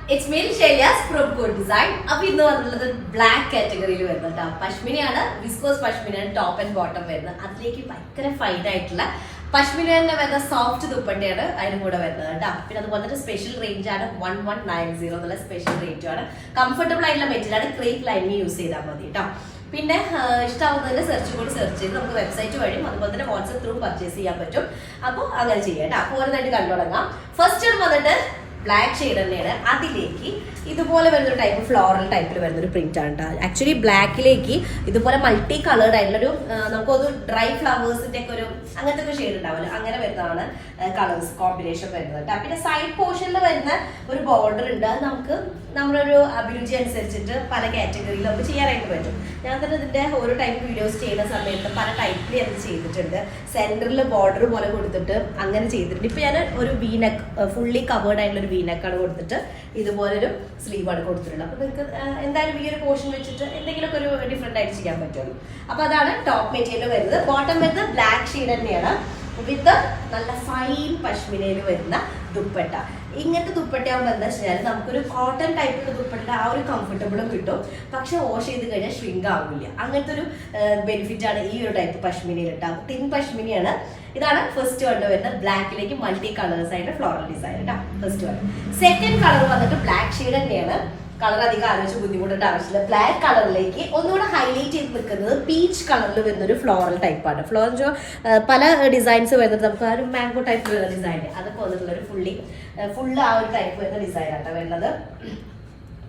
It's me, Shailyas from Good Design. Now, we know the black category. Pashmina, viscose pashmina, top and bottom. That's like fine. Pashmina is soft dupatta. I know what a special range 1190 special range. Comfortable material crepe line use. പിന്നെ ഇഷ്ടമാവുന്നതിന് search ചെയ്ത് നമുക്ക് website വഴിയും അതുപോലെ തന്നെ WhatsApp through purchase ചെയ്യാൻ പറ്റും. അപ്പോൾ അങ്ങനെ ചെയ്യാം കേട്ടോ. അപ്പോൾ ഓരോന്നായിട്ട് കണ്ടു തുടങ്ങാം. ഫസ്റ്റ് വന്നിട്ട് ബ്ലാക്ക് ഷെയ്ഡ് തന്നെയാണ്. അതിലേക്ക് ഇതുപോലെ വരുന്നൊരു ടൈപ്പ് ഫ്ലോറൽ ടൈപ്പിൽ വരുന്നൊരു പ്രിന്റ് ആണ് കേട്ടോ. ആക്ച്വലി ബ്ലാക്കിലേക്ക് ഇതുപോലെ മൾട്ടി കളേർഡ് ആയിട്ടുള്ളൊരു നമുക്കൊരു ഡ്രൈ ഫ്ലവേഴ്സിന്റെ ഒക്കെ ഒരു അങ്ങനത്തെ ഒരു ഷെയ്ഡ് ഉണ്ടാവില്ല, അങ്ങനെ വരുന്നതാണ് കളേഴ്സ് കോമ്പിനേഷൻ വരുന്നത് കേട്ടോ. പിന്നെ സൈഡ് പോർഷനിൽ വരുന്ന ഒരു ബോർഡർ ഉണ്ട്. അത് നമുക്ക് നമ്മളൊരു അഭിരുചി അനുസരിച്ചിട്ട് പല കാറ്റഗറിയിൽ നമുക്ക് ചെയ്യാനായിട്ട് പറ്റും. ഞാൻ തന്നെ ഇതിന്റെ ഓരോ ടൈപ്പ് വീഡിയോസ് ചെയ്യുന്ന സമയത്ത് പല ടൈപ്പിൽ അത് ചെയ്തിട്ടുണ്ട്. സെന്ററിൽ ബോർഡർ പോലെ കൊടുത്തിട്ട് അങ്ങനെ ചെയ്തിട്ടുണ്ട്. ഇപ്പൊ ഞാൻ ഒരു വീനെക്ക് ഫുള്ളി കവേർഡ് ആയിട്ടുള്ള ഒരു വീനെക്കാണ് കൊടുത്തിട്ട് ഇതുപോലൊരു സ്ലീവാണ് കൊടുത്തിട്ടുള്ളത്. അപ്പൊ നിങ്ങൾക്ക് എന്തായാലും ഈ ഒരു പോർഷൻ വെച്ചിട്ട് എന്തെങ്കിലുമൊക്കെ ഒരു ഡിഫറെന്റ് ആയിട്ട് ചെയ്യാൻ പറ്റുമല്ലോ. അപ്പൊ അതാണ് ടോപ്പ് മെറ്റീരിയൽ വരുന്നത്. ബോട്ടം വരുന്നത് ബ്ലാക്ക് ഷെയ്ഡ് തന്നെയാണ് വിത്ത് നല്ല ഫൈൻ പശ്മിനയിൽ വരുന്ന ദുപ്പട്ട. ഇങ്ങനത്തെ ദുപ്പട്ടയാകുമ്പോൾ എന്താ വെച്ചാൽ നമുക്കൊരു കോട്ടൺ ടൈപ്പിലുള്ള ദുപ്പട്ട ആ ഒരു കംഫർട്ടബിളും കിട്ടും, പക്ഷെ വാഷ് ചെയ്ത് കഴിഞ്ഞാൽ ഷ്രിങ്ക് ആവില്ല. അങ്ങനത്തെ ഒരു ബെനിഫിറ്റ് ആണ് ഈ ഒരു ടൈപ്പ് പശ്മിനയിൽ ഉണ്ടാകും. തിൻ പശ്മിനിയാണ്. ഇതാണ് ഫസ്റ്റ് വൺ വരുന്നത്. ബ്ലാക്കിലേക്ക് മൾട്ടി കളേഴ്സ് ആയിട്ട് ഫ്ലോറൽ ഡിസൈൻ കേട്ടോ ഫസ്റ്റ് വൺ. സെക്കൻഡ് കളർ വന്നിട്ട് ബ്ലാക്ക് ഷെയ്ഡ് തന്നെയാണ്. കളർ അധികം ആലോചിച്ച് ബുദ്ധിമുട്ടേണ്ട ആവശ്യമില്ല. ബ്ലാക്ക് കളറിലേക്ക് ഒന്നുകൂടെ ഹൈലൈറ്റ് ചെയ്ത് നിൽക്കുന്നത് പീച്ച് കളറിൽ വരുന്നൊരു ഫ്ലോറൽ ടൈപ്പാണ്. ഫ്ലോറൽ പല ഡിസൈൻസ് വരുന്നത് നമുക്ക് ആ ഒരു മാംഗോ ടൈപ്പ് വരുന്ന ഡിസൈൻ അതൊക്കെ വന്നിട്ടുള്ള ഒരു ഫുള്ള് ആ ഒരു ടൈപ്പ് വരുന്ന ഡിസൈനാണ് വരുന്നത്.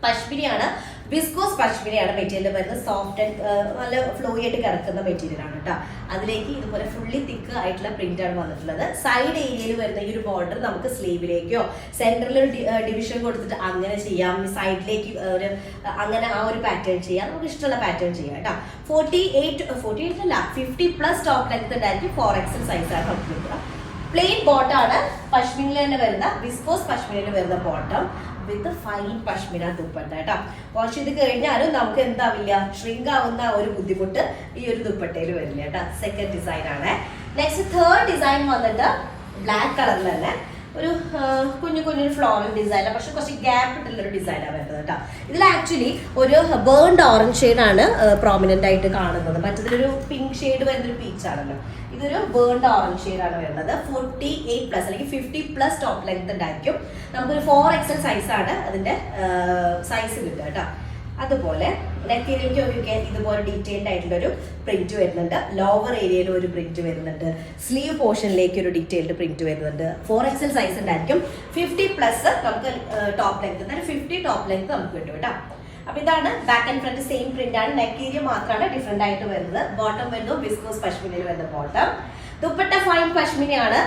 പശ്മിനിയാണ്, വിസ്കോസ് പശ്മിനിയാണ് മെറ്റീരിയൽ വരുന്നത്. സോഫ്റ്റ് ആൻഡ് നല്ല ഫ്ലോയി ആയിട്ട് കിടക്കുന്ന മെറ്റീരിയൽ ആണ് കേട്ടോ. അതിലേക്ക് ഇതുപോലെ ഫുള്ളി തിക്ക് ആയിട്ടുള്ള പ്രിന്റ് ആണ് വന്നിട്ടുള്ളത്. സൈഡ് ഏരിയയിൽ വരുന്ന ഈ ഒരു ബോർഡർ നമുക്ക് സ്ലീവിലേക്കോ സെന്ററിൽ ഒരു ഡിവിഷൻ കൊടുത്തിട്ട് അങ്ങനെ ചെയ്യാം. സൈഡിലേക്ക് ഒരു അങ്ങനെ ആ ഒരു പാറ്റേൺ ചെയ്യാം. നമുക്ക് ഇഷ്ടമുള്ള പാറ്റേൺ ചെയ്യാം കേട്ടോ. 48 അല്ല 50+ ടോപ്പ് ലെങ്ത് ഉണ്ടായിരിക്കും. 4XL സൈസാണ് കംപ്ലീറ്റ്. പ്ലെയിൻ ബോട്ടാണ് പശ്മിനിൽ തന്നെ വരുന്ന വിസ്കോസ് പശ്മിനിൽ വരുന്ന ബോട്ടം വിത്ത് ഫൈൻ പശ്മിന ദുപ്പട്ട കേട്ടോ. വാഷ് ചെയ്ത് കഴിഞ്ഞാലും നമുക്ക് എന്താവില്ല, ഷ്രിങ്ക് ആവുന്ന ഒരു ബുദ്ധിമുട്ട് ഈ ഒരു ദുപ്പട്ടയിൽ വരില്ല കേട്ടോ. സെക്കൻഡ് ഡിസൈൻ ആണ്. നെക്സ്റ്റ് തേർഡ് ഡിസൈൻ വന്നിട്ട് ബ്ലാക്ക് കളറിൽ തന്നെ ഒരു കുഞ്ഞൊരു ഫ്ലോറൽ ഡിസൈൻ, പക്ഷെ കുറച്ച് ഗ്യാപ്പ് ഇട്ടുള്ളൊരു ഡിസൈനാണ് വരുന്നത് കേട്ടോ. ഇതിൽ ആക്ച്വലി ഒരു ബേൺഡ് ഓറഞ്ച് ഷെയ്ഡാണ് പ്രോമിനന്റ് ആയിട്ട് കാണുന്നത്. മറ്റതിലൊരു പിങ്ക് ഷെയ്ഡ് വരുന്നൊരു പീച്ചാണല്ലോ. ഇതൊരു ബേൺഡ് ഓറഞ്ച് ഷെയ്ഡാണ് വരുന്നത്. 48+ അല്ലെങ്കിൽ 50+ ടോപ്പ് ലെങ്ത് ഉണ്ടായിരിക്കും. നമുക്കൊരു 4XL സൈസാണ് അതിന്റെ സൈസ് കിട്ടുക കേട്ടോ. അതുപോലെ നെക്ക് ഏരിയയിലേക്ക് ഇതുപോലെ ഡീറ്റെയിൽഡ് ആയിട്ടുള്ളൊരു പ്രിന്റ് വരുന്നുണ്ട്. ലോവർ ഏരിയയിൽ ഒരു പ്രിന്റ് വരുന്നുണ്ട്. സ്ലീവ് പോർഷനിലേക്ക് ഒരു ഡീറ്റെയിൽഡ് പ്രിന്റ് വരുന്നുണ്ട്. 4XL സൈസ് ഉണ്ടായിരിക്കും. 50+ നമുക്ക് ടോപ്പ് ലെങ്ത്, 50 ടോപ്പ് ലെങ്ത് നമുക്ക് കിട്ടും കേട്ടോ. അപ്പൊ ഇതാണ് back and front same print ആണ്. നെക്ക് ഏരിയ മാത്രമാണ് ഡിഫറെന്റ് ആയിട്ട് വരുന്നത്. ബോട്ടം വരുന്നു വിസ്കോസ് പശ്മിനയിൽ വരുന്ന ബോട്ടം. ദുപ്പട്ട ഫൈൻ പശ്മിനിയാണ്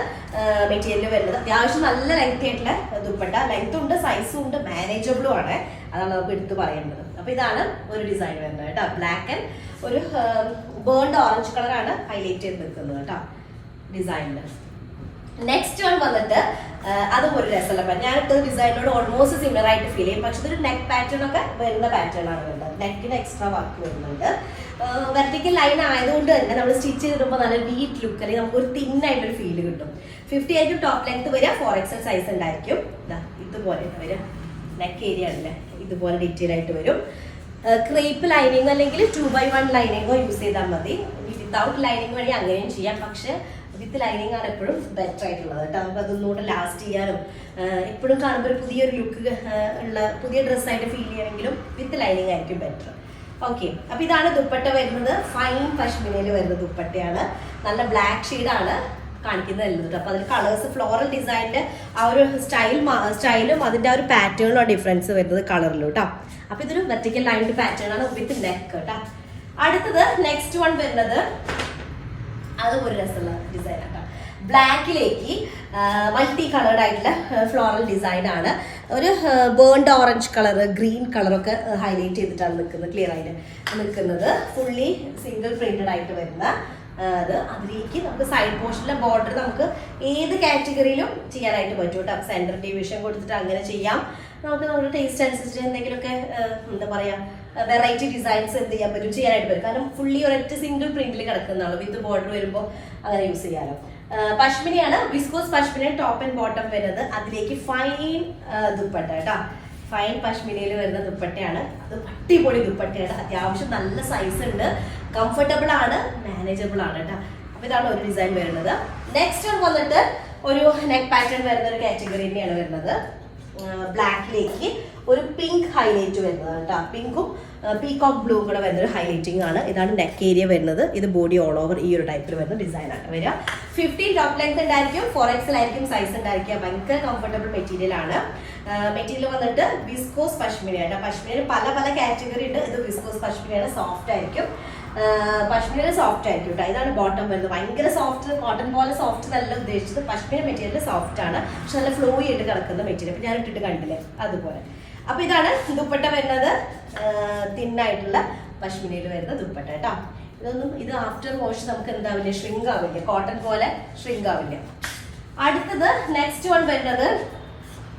മെറ്റീരിയൽ വരുന്നത്. അത്യാവശ്യം നല്ല ലെങ്ത് ആയിട്ടുള്ള ദുപ്പട്ട. ലെങ്ത്തും ഉണ്ട്, സൈസും ഉണ്ട്, മാനേജബിളും ആണ്. അതാണ് നമുക്ക് എടുത്ത് പറയേണ്ടത്. അപ്പൊ ഇതാണ് ഒരു ഡിസൈൻ വരുന്നത് കേട്ടോ. ബ്ലാക്ക് ആൻഡ് ഒരു ബേൺഡ് ഓറഞ്ച് കളറാണ് ഹൈലൈറ്റ് ചെയ്ത് നിൽക്കുന്നത് കേട്ടോ ഡിസൈനില്. നെക്സ്റ്റ് വൺ വന്നിട്ട് അതും ഒരു രസമുള്ള ഞാൻ ഇട്ട ഡിസൈനോട് ഓൾമോസ്റ്റ് സിമിലർ ആയിട്ട് ഫീൽ ചെയ്യും, പക്ഷെ ഇതൊരു നെക്ക് പാറ്റേൺ ഒക്കെ വരുന്ന പാറ്റേൺ ആണ് വരുന്നത്. നെക്കിന് എക്സ്ട്രാ വർക്ക് വരുന്നുണ്ട്. വെർട്ടിക്കൽ ലൈൻ ആയതുകൊണ്ട് തന്നെ നമ്മൾ സ്റ്റിച്ച് ചെയ്തിടുമ്പോൾ നല്ല നീറ്റ് ലുക്ക് അല്ലെങ്കിൽ നമുക്കൊരു തിന്നായിട്ടൊരു ഫീല് കിട്ടും. 50 ആയിരിക്കും ടോപ്പ് ലെങ്ത് വരിക. 4XL സൈസ് ഉണ്ടായിരിക്കും. ഇതുപോലെ വരിക. നെക്ക് ഏരിയ ആണല്ലേ ഇതുപോലെ ഡീറ്റെയിൽ ആയിട്ട് വരും. ക്രേപ്പ് ലൈനിങ് അല്ലെങ്കിൽ 2x1 ലൈനിങ്ങോ യൂസ് ചെയ്താൽ മതി. വിത്തൗട്ട് ലൈനിങ് വഴി അങ്ങനെയും ചെയ്യാം, പക്ഷെ വിത്ത് ലൈനിങ് ആണ് എപ്പോഴും ബെറ്റർ ആയിട്ടുള്ളത് കേട്ടോ. നമുക്ക് അതൊന്നുകൂടെ ലാസ്റ്റ് ചെയ്യാനും എപ്പോഴും കാണുമ്പോൾ ഒരു പുതിയൊരു ലുക്ക് ഉള്ള പുതിയ ഡ്രസ്സായിട്ട് ഫീൽ ചെയ്യണമെങ്കിലും വിത്ത് ലൈനിങ് ആയിരിക്കും ബെറ്റർ. ഓക്കെ, അപ്പൊ ഇതാണ് ദുപ്പട്ട വരുന്നത്. ഫൈൻ പശ്മിനയിൽ വരുന്ന ദുപ്പട്ടയാണ്. നല്ല ബ്ലാക്ക് ഷെയ്ഡാണ് കാണിക്കുന്നത്. അപ്പൊ അതിൽ കളേഴ്സ് ഫ്ലോറൽ ഡിസൈനിന്റെ ആ ഒരു സ്റ്റൈലും അതിന്റെ ആ ഒരു പാറ്റേണിലും ഡിഫറൻസ് വരുന്നത് കളറിലും കേട്ടോ. അപ്പൊ ഇതൊരു വെർട്ടിക്കൽ ലൈൻഡ് പാറ്റേൺ ആണ് വിത്ത് നെക്ക് കേട്ടോ. അടുത്തത് നെക്സ്റ്റ് വൺ വരുന്നത് അതും ഒരു രസമുള്ള ഡിസൈൻ ആട്ടോ. ബ്ലാക്കിലേക്ക് മൾട്ടി കളേർഡ് ആയിട്ടുള്ള ഫ്ലോറൽ ഡിസൈൻ ആണ്. ഒരു ബേൺഡ് ഓറഞ്ച് കളർ, ഗ്രീൻ കളറൊക്കെ ഹൈലൈറ്റ് ചെയ്തിട്ടാണ് നിൽക്കുന്നത്. ക്ലിയർ ആയിട്ട് നിൽക്കുന്നത്. ഫുള്ളി സിംഗിൾ പ്രിന്റഡ് ആയിട്ട് വരുന്ന അതിലേക്ക് നമുക്ക് സൈഡ് പോർഷനിലെ ബോർഡർ നമുക്ക് ഏത് കാറ്റഗറിയിലും ചെയ്യാനായിട്ട് പറ്റും കേട്ടോ. സെന്റർ ഡിവിഷൻ കൊടുത്തിട്ട് അങ്ങനെ ചെയ്യാം. നമുക്ക് നമ്മുടെ ടേസ്റ്റ് അനുസരിച്ച് എന്തെങ്കിലുമൊക്കെ എന്താ പറയാ വെറൈറ്റി ഡിസൈൻസ് എന്ത് ചെയ്യാൻ പറ്റും, ചെയ്യാനായിട്ട് പറ്റും. കാരണം ഫുള്ളി ഒരൊറ്റ സിംഗിൾ പ്രിന്റിൽ കിടക്കുന്നതാണ്. വിത്ത് ബോർഡർ വരുമ്പോൾ അങ്ങനെ യൂസ് ചെയ്യാലോ. പശ്മിനിയാണ്, viscose pashmina top and bottom വരുന്നത്. അതിലേക്ക് ഫൈൻ ദുപ്പട്ട കേട്ടോ. ഫൈൻ പശ്മിനയിൽ വരുന്ന ദുപ്പട്ടയാണ്. അത് അടിപൊളി ദുപ്പട്ടയാണ്. അത്യാവശ്യം നല്ല സൈസ് ഉണ്ട്, കംഫർട്ടബിൾ ആണ്, മാനേജബിൾ ആണ് കേട്ടോ. അപ്പൊ ഇതാണ് ഒരു ഡിസൈൻ വരുന്നത്. നെക്സ്റ്റ് വന്നിട്ട് ഒരു നെക്ക് പാറ്റേൺ വരുന്ന ഒരു കാറ്റഗറി തന്നെയാണ് വരുന്നത്. ബ്ലാക്കിലേക്ക് ഒരു പിങ്ക് ഹൈലൈറ്റ് വരുന്നത് കേട്ടോ. പിങ്കും പീകോക്ക് ബ്ലൂ കൂടെ വരുന്ന ഒരു ഹൈലൈറ്റിംഗ് ആണ്. ഇതാണ് നെക്ക് ഏരിയ വരുന്നത്. ഇത് ബോഡി ഓൾ ഓവർ ഈ ഒരു ടൈപ്പിൽ വരുന്ന ഡിസൈൻ ആണ് വരിക. 15 ടോപ്പ് ലെങ്ത് ഉണ്ടായിരിക്കും, 4XL ആയിരിക്കും സൈസ് ഉണ്ടായിരിക്കുക. ഭയങ്കര കംഫർട്ടബിൾ മെറ്റീരിയൽ ആണ്. മെറ്റീരിയൽ വന്നിട്ട് വിസ്കോസ് പശ്മിനയാണ്. പശ്മിനയിൽ പല പല കാറ്റഗറി ഉണ്ട്. ഇത് വിസ്കോസ് പശ്മിനയാണ്, സോഫ്റ്റ് ആയിരിക്കും. പശ്മിന സോഫ്റ്റ് ആയിരിക്കും കേട്ടോ. ഇതാണ് ബോട്ടം വരുന്നത്. ഭയങ്കര സോഫ്റ്റ്, കോട്ടൺ പോലെ സോഫ്റ്റ് നല്ല ഉദ്ദേശിച്ചത്. പശ്മിന മെറ്റീരിയൽ സോഫ്റ്റ് ആണ്, പക്ഷെ നല്ല ഫ്ലോയി ആയിട്ട് കിടക്കുന്ന മെറ്റീരിയൽ. അപ്പൊ ഞാൻ ഇട്ടിട്ട് കണ്ടില്ലേ അതുപോലെ. അപ്പൊ ഇതാണ് ദുപ്പട്ട വരുന്നത്. തിന്നായിട്ടുള്ള പശ്മിനയിൽ വരുന്ന ദുപ്പട്ട കേട്ടോ. ഇത് ആഫ്റ്റർ വാഷ് നമുക്ക് എന്താവില്ല, ഷ്രിങ്ക് ആവില്ല, കോട്ടൺ പോലെ ഷ്രിങ്ക് ആവില്ല. അടുത്തത് നെക്സ്റ്റ് വൺ വരുന്നത്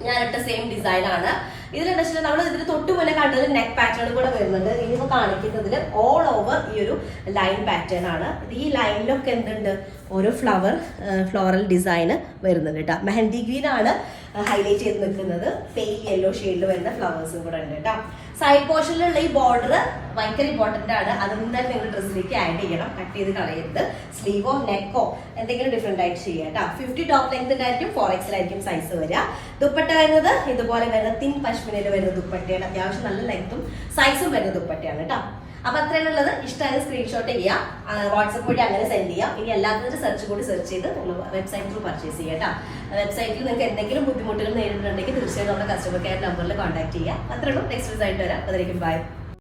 ഞാനിട്ട സെയിം ഡിസൈൻ ആണ്. ഇതിലെന്താ വെച്ചാൽ നമ്മൾ ഇതിന് തൊട്ട് മുന്നേ കണ്ടത് നെക്ക് പാറ്റേൺ കൂടെ വരുന്നുണ്ട്. ഇനിയിപ്പോൾ കാണിക്കുന്നതിൽ ഓൾ ഓവർ ഈ ഒരു ലൈൻ പാറ്റേൺ ആണ്. ഈ ലൈനിലൊക്കെ എന്തുണ്ട്, ഓരോ ഫ്ലോറൽ ഡിസൈൻ വരുന്നുണ്ട് കേട്ടോ. മെഹന്തി ഗ്രീൻ ആണ് ഹൈലൈറ്റ് ചെയ്ത് നിൽക്കുന്നത്. പെയിൽ യെല്ലോ ഷെയ്ഡിൽ വരുന്ന ഫ്ലവേഴ്സും കൂടെ ഉണ്ട് കേട്ടോ. സൈഡ് പോർഷനിലുള്ള ഈ ബോർഡർ ഭയങ്കര ഇമ്പോർട്ടന്റ് ആണ്. അതെന്തായാലും നിങ്ങൾ ഡ്രസ്സിലേക്ക് ആഡ് ചെയ്യണം, കട്ട് ചെയ്ത് കളയരുത്. സ്ലീവോ നെക്കോ എന്തെങ്കിലും ഡിഫറെന്റ് ആയിട്ട് ചെയ്യാം കേട്ടോ. 50 ടോപ്പ് ലെങ്ത് ആയിരിക്കും, 4XL ആയിരിക്കും സൈസ് വരിക. ദുപ്പട്ട വരുന്നത് ഇതുപോലെ വരുന്ന തിൻ പശ്മിനയിൽ വരുന്ന ദുപ്പട്ടയാണ്. അത്യാവശ്യം നല്ല ലെങ്ത്തും സൈസും വരുന്ന ദുപ്പട്ടയാണ് കേട്ടോ. അപ്പൊ അത്രയുള്ളത്. ഇഷ്ടമായ സ്ക്രീൻഷോട്ട് ചെയ്യാം, വാട്സപ്പ് വഴി അങ്ങനെ സെൻഡ് ചെയ്യാം. ഇനി എല്ലാത്തിനും സെർച്ച് ചെയ്ത് നിങ്ങൾ വെബ്സൈറ്റ് ത്രൂ പർച്ചേസ് ചെയ്യാം കേട്ടോ. വെബ്സൈറ്റിൽ നിങ്ങൾക്ക് എന്തെങ്കിലും ബുദ്ധിമുട്ടുകൾ നേരിടുന്നുണ്ടെങ്കിൽ തീർച്ചയായും നമ്മുടെ കസ്റ്റമർ കെയർ നമ്പറിൽ കോൺടാക്ട് ചെയ്യാം. അത്രയുള്ളൂ. നെക്സ്റ്റ് ദിവസമായിട്ട് വരാം. അതായിരിക്കും ബൈ.